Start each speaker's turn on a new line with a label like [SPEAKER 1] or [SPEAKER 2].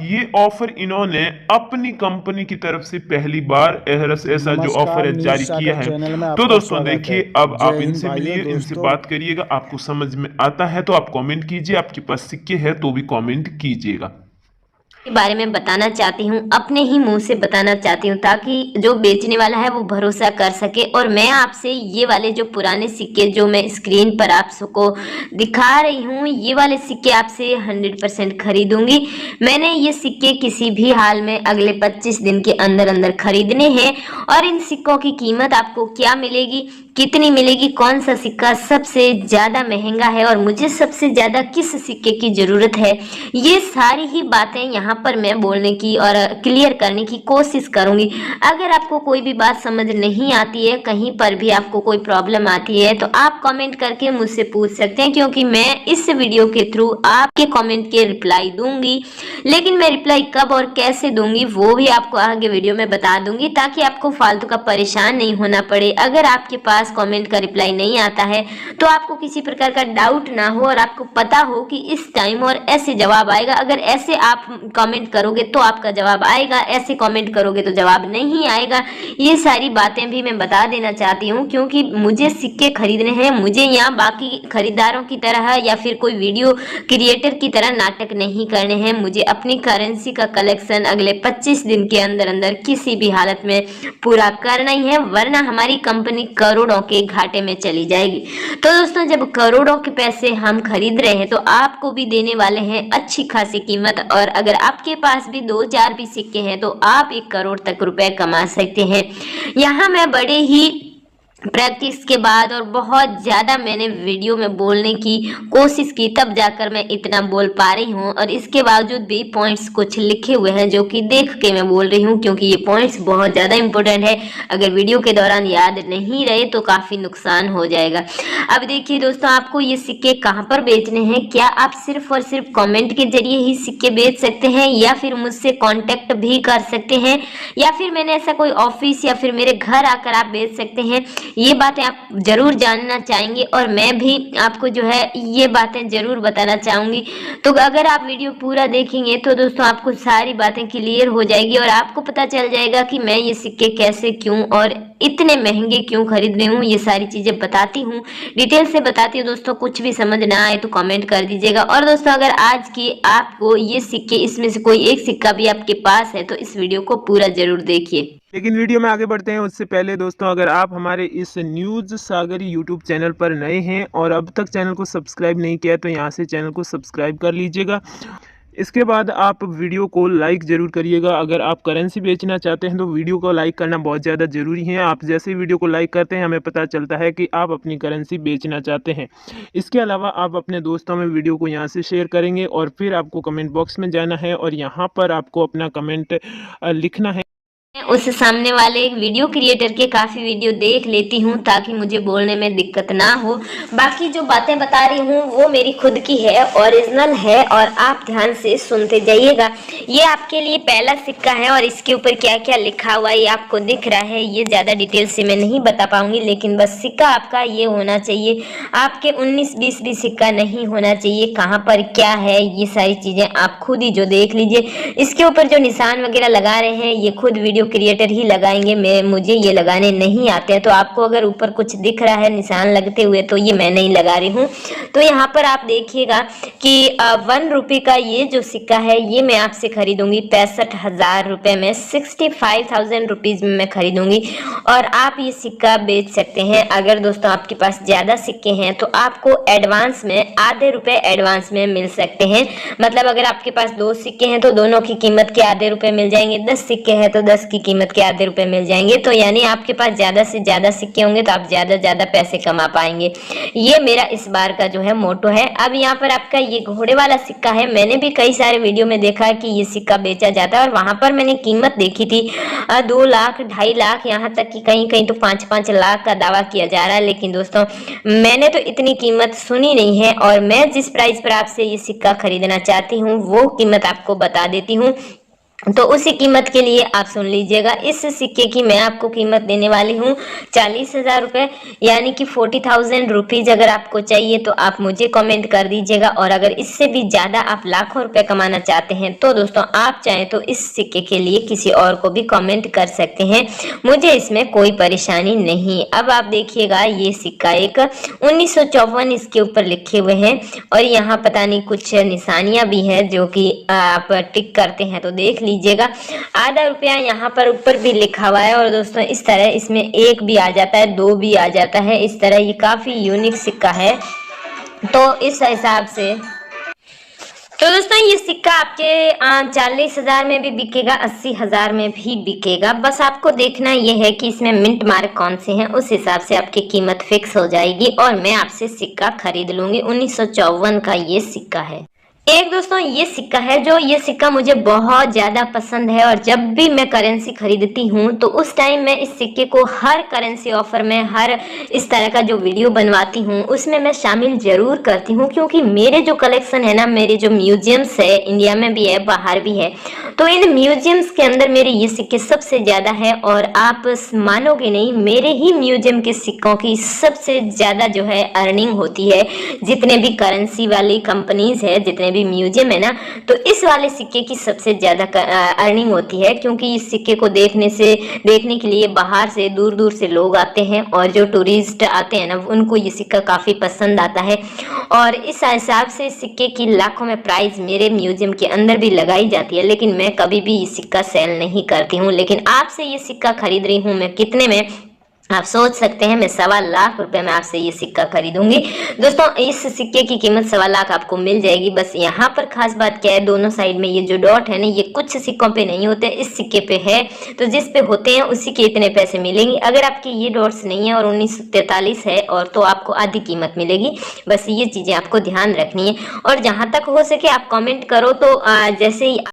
[SPEAKER 1] ये ऑफर इन्होंने अपनी कंपनी की तरफ से पहली बार ऐसा जो ऑफर
[SPEAKER 2] नमस्कार,
[SPEAKER 1] है
[SPEAKER 2] न्यूज़
[SPEAKER 1] जारी किया
[SPEAKER 2] सागर
[SPEAKER 1] है।
[SPEAKER 2] चैनल में
[SPEAKER 1] तो
[SPEAKER 2] आपका
[SPEAKER 1] दोस्तों
[SPEAKER 2] स्वागत है।
[SPEAKER 1] देखिए, अब
[SPEAKER 2] जय
[SPEAKER 1] आप
[SPEAKER 2] हिंद
[SPEAKER 1] इनसे
[SPEAKER 2] भाइयों,
[SPEAKER 1] मिलिए, इनसे
[SPEAKER 2] दोस्तों।
[SPEAKER 1] बात करिएगा, आपको समझ में आता है तो आप कमेंट कीजिए, आपके पास सिक्के हैं तो भी कमेंट कीजिएगा।
[SPEAKER 3] के बारे में बताना चाहती हूँ, अपने ही मुंह से बताना चाहती हूँ ताकि जो बेचने वाला है वो भरोसा कर सके। और मैं आपसे ये वाले जो पुराने सिक्के जो मैं स्क्रीन पर आप सबको दिखा रही हूँ, ये वाले सिक्के आपसे 100% खरीदूंगी। मैंने ये सिक्के किसी भी हाल में अगले 25 दिन के अंदर अंदर खरीदने हैं। और इन सिक्कों की कीमत आपको क्या मिलेगी, कितनी मिलेगी, कौन सा सिक्का सबसे ज्यादा महंगा है और मुझे सबसे ज्यादा किस सिक्के की जरूरत है, ये सारी ही बातें यहाँ पर मैं बोलने की और क्लियर करने की कोशिश करूंगी। अगर आपको कोई भी बात समझ नहीं आती है, कहीं पर भी आपको कोई प्रॉब्लम आती है, तो आप कमेंट करके मुझसे पूछ सकते हैं, क्योंकि मैं इस वीडियो के थ्रू आपके कमेंट के रिप्लाई दूंगी। लेकिन मैं रिप्लाई कब और कैसे दूंगी वो भी आपको आगे वीडियो में बता दूंगी, ताकि आपको फालतू का परेशान नहीं होना पड़े। अगर आपके पास कमेंट का रिप्लाई नहीं आता है तो आपको किसी प्रकार का डाउट ना हो और आपको पता हो कि इस टाइम और ऐसे जवाब आएगा। अगर ऐसे आप कमेंट करोगे तो आपका जवाब आएगा, ऐसे कमेंट करोगे तो जवाब नहीं आएगा। ये सारी बातें भी मैं बता देना चाहती हूँ, क्योंकि मुझे सिक्के खरीदने हैं। मुझे यहाँ बाकी खरीदारों की तरह या फिर कोई वीडियो क्रिएटर की तरह नाटक नहीं करने हैं। मुझे अपनी करेंसी का कलेक्शन अगले 25 दिन के अंदर अंदर किसी भी हालत में पूरा करना ही है, वरना हमारी कंपनी करोड़ों के घाटे में चली जाएगी। तो दोस्तों, जब करोड़ों के पैसे हम खरीद रहे हैं तो आपको भी देने वाले हैं अच्छी खासी कीमत। और अगर आपके पास भी 2-4 भी सिक्के हैं तो आप 1 करोड़ तक रुपए कमा सकते हैं। यहाँ मैं बड़े ही प्रैक्टिस के बाद और बहुत ज़्यादा मैंने वीडियो में बोलने की कोशिश की, तब जाकर मैं इतना बोल पा रही हूँ। और इसके बावजूद भी पॉइंट्स कुछ लिखे हुए हैं जो कि देख के मैं बोल रही हूँ, क्योंकि ये पॉइंट्स बहुत ज़्यादा इंपॉर्टेंट है। अगर वीडियो के दौरान याद नहीं रहे तो काफ़ी नुकसान हो जाएगा। अब देखिए दोस्तों, आपको ये सिक्के कहाँ पर बेचने हैं? क्या आप सिर्फ और सिर्फ कॉमेंट के जरिए ही सिक्के बेच सकते हैं, या फिर मुझसे कॉन्टेक्ट भी कर सकते हैं, या फिर मैंने ऐसा कोई ऑफिस या फिर मेरे घर आकर आप बेच सकते हैं? ये बातें आप जरूर जानना चाहेंगे और मैं भी आपको जो है ये बातें जरूर बताना चाहूंगी। तो अगर आप वीडियो पूरा देखेंगे तो दोस्तों आपको सारी बातें क्लियर हो जाएगी और आपको पता चल जाएगा कि मैं ये सिक्के कैसे, क्यों और इतने महंगे क्यों खरीद रही हूँ। ये सारी चीजें बताती हूँ, डिटेल से बताती हूँ। दोस्तों, कुछ भी समझ ना आए तो कमेंट कर दीजिएगा। और दोस्तों, अगर आज की आपको ये सिक्के, इसमें से कोई एक सिक्का भी आपके पास है तो इस वीडियो को पूरा जरूर देखिए।
[SPEAKER 1] लेकिन वीडियो में आगे बढ़ते हैं उससे पहले दोस्तों, अगर आप हमारे इस न्यूज़ सागर यूट्यूब चैनल पर नए हैं और अब तक चैनल को सब्सक्राइब नहीं किया तो यहाँ से चैनल को सब्सक्राइब कर लीजिएगा। इसके बाद आप वीडियो को लाइक ज़रूर करिएगा। अगर आप करेंसी बेचना चाहते हैं तो वीडियो को लाइक करना बहुत ज़्यादा ज़रूरी है। आप जैसे ही वीडियो को लाइक करते हैं हमें पता चलता है कि आप अपनी करेंसी बेचना चाहते हैं। इसके अलावा आप अपने दोस्तों में वीडियो को यहाँ से शेयर करेंगे और फिर आपको कमेंट बॉक्स में जाना है और यहाँ पर आपको अपना कमेंट लिखना है।
[SPEAKER 3] उस सामने वाले एक वीडियो क्रिएटर के काफ़ी वीडियो देख लेती हूँ ताकि मुझे बोलने में दिक्कत ना हो। बाकी जो बातें बता रही हूँ वो मेरी खुद की है, ओरिजिनल है और आप ध्यान से सुनते जाइएगा। ये आपके लिए पहला सिक्का है और इसके ऊपर क्या क्या लिखा हुआ है ये आपको दिख रहा है। ये ज़्यादा डिटेल से मैं नहीं बता पाऊंगी, लेकिन बस सिक्का आपका ये होना चाहिए। आपके 19-20 भी सिक्का नहीं होना चाहिए। कहाँ पर क्या है ये सारी चीज़ें आप खुद ही जो देख लीजिए। इसके ऊपर जो निशान वगैरह लगा रहे हैं ये खुद वीडियो क्रिएटर ही लगाएंगे, मुझे ये लगाने नहीं आते हैं। तो आपको अगर ऊपर कुछ दिख रहा है निशान लगते हुए तो ये मैं नहीं लगा रही हूँ। तो यहाँ पर आप देखिएगा कि 1 रुपये का ये जो सिक्का है ये मैं आपसे खरीदूंगी 65,000 रुपये में, 65,000 रुपीज़ में मैं खरीदूंगी। और आप ये सिक्का बेच सकते हैं। अगर दोस्तों आपके पास ज़्यादा सिक्के हैं तो आपको एडवांस में आधे रुपये एडवांस में मिल सकते हैं। मतलब अगर आपके पास 2 सिक्के हैं तो दोनों की कीमत के आधे रुपये मिल जाएंगे, 10 सिक्के हैं तो 10 की कीमत के आधे रुपए मिल जाएंगे। तो यानी आपके पास ज्यादा से ज्यादा सिक्के होंगे तो आप ज्यादा पैसे कमा पाएंगे। ये मेरा इस बार का जो है मोटो है। अब यहाँ पर आपका ये घोड़े वाला सिक्का है। मैंने भी कई सारे वीडियो में देखा है कि ये सिक्का बेचा जाता है और वहां पर मैंने कीमत देखी थी 2 लाख, 2.5 लाख, यहाँ तक कि कहीं कहीं तो 5-5 लाख का दावा किया जा रहा है। लेकिन दोस्तों मैंने तो इतनी कीमत सुनी नहीं है और मैं जिस प्राइस पर आपसे ये सिक्का खरीदना चाहती हूँ वो कीमत आपको बता देती हूँ। तो उसी कीमत के लिए आप सुन लीजिएगा। इस सिक्के की मैं आपको कीमत देने वाली हूँ 40,000 रुपये, यानी कि 40,000 रुपीज़। अगर आपको चाहिए तो आप मुझे कमेंट कर दीजिएगा। और अगर इससे भी ज़्यादा आप लाखों रुपए कमाना चाहते हैं तो दोस्तों आप चाहें तो इस सिक्के के लिए किसी और को भी कमेंट कर सकते हैं, मुझे इसमें कोई परेशानी नहीं। अब आप देखिएगा, ये सिक्का एक 1954 इसके ऊपर लिखे हुए हैं और यहाँ पता नहीं कुछ निशानियां भी हैं जो कि आप टिक करते हैं तो देख लीजिएगा। आधा रुपया यहाँ पर ऊपर भी लिखा हुआ है। और दोस्तों इस तरह इसमें 1 भी आ जाता है, 2 भी आ जाता है। इस तरह ये काफी यूनिक सिक्का है। तो इस हिसाब से तो दोस्तों ये सिक्का आपके 40,000 में भी बिकेगा, 80,000 में भी बिकेगा। बस आपको देखना ये है कि इसमें मिंट मार्क कौन से हैं, उस हिसाब से आपकी कीमत फिक्स हो जाएगी और मैं आपसे सिक्का खरीद लूंगी। 1954 का ये सिक्का है। एक दोस्तों ये सिक्का है, जो ये सिक्का मुझे बहुत ज़्यादा पसंद है और जब भी मैं करेंसी खरीदती हूँ तो उस टाइम मैं इस सिक्के को हर करेंसी ऑफर में, हर इस तरह का जो वीडियो बनवाती हूँ उसमें मैं शामिल ज़रूर करती हूँ। क्योंकि मेरे जो कलेक्शन है ना, मेरे जो म्यूजियम्स है, इंडिया में भी है बाहर भी है, तो इन म्यूजियम्स के अंदर मेरे ये सिक्के सबसे ज़्यादा है। और आप मानोगे नहीं, मेरे ही म्यूजियम के सिक्कों की सबसे ज़्यादा जो है अर्निंग होती है। जितने भी करेंसी वाली कंपनीज है, जितने भी म्यूजियम है ना, तो इस वाले सिक्के की सबसे ज्यादा अर्निंग होती है। क्योंकि इस सिक्के को देखने के लिए बाहर से, दूर दूर से लोग आते हैं और जो टूरिस्ट आते हैं ना, उनको ये सिक्का काफी पसंद आता है। और इस हिसाब से इस सिक्के की लाखों में प्राइस मेरे म्यूजियम के अंदर भी लगाई जाती है, लेकिन मैं कभी भी ये सिक्का सेल नहीं करती हूँ। लेकिन आपसे ये सिक्का खरीद रही हूँ मैं कितने में, आप सोच सकते हैं। मैं 1.25 लाख रुपए में आपसे ये सिक्का खरीदूंगी। दोस्तों इस सिक्के की कीमत 1.25 लाख आपको मिल जाएगी। बस यहाँ पर खास बात क्या है, दोनों साइड में ये जो डॉट है ना, ये कुछ सिक्कों पे नहीं होते, इस सिक्के पे है। तो जिस पे होते हैं उसी के इतने पैसे मिलेंगे। अगर आपके ये डॉट्स नहीं है और 1943 है और तो आपको आधी कीमत मिलेगी। बस ये चीजें आपको ध्यान रखनी है। और जहां तक हो सके आप कमेंट करो, तो जैसे ही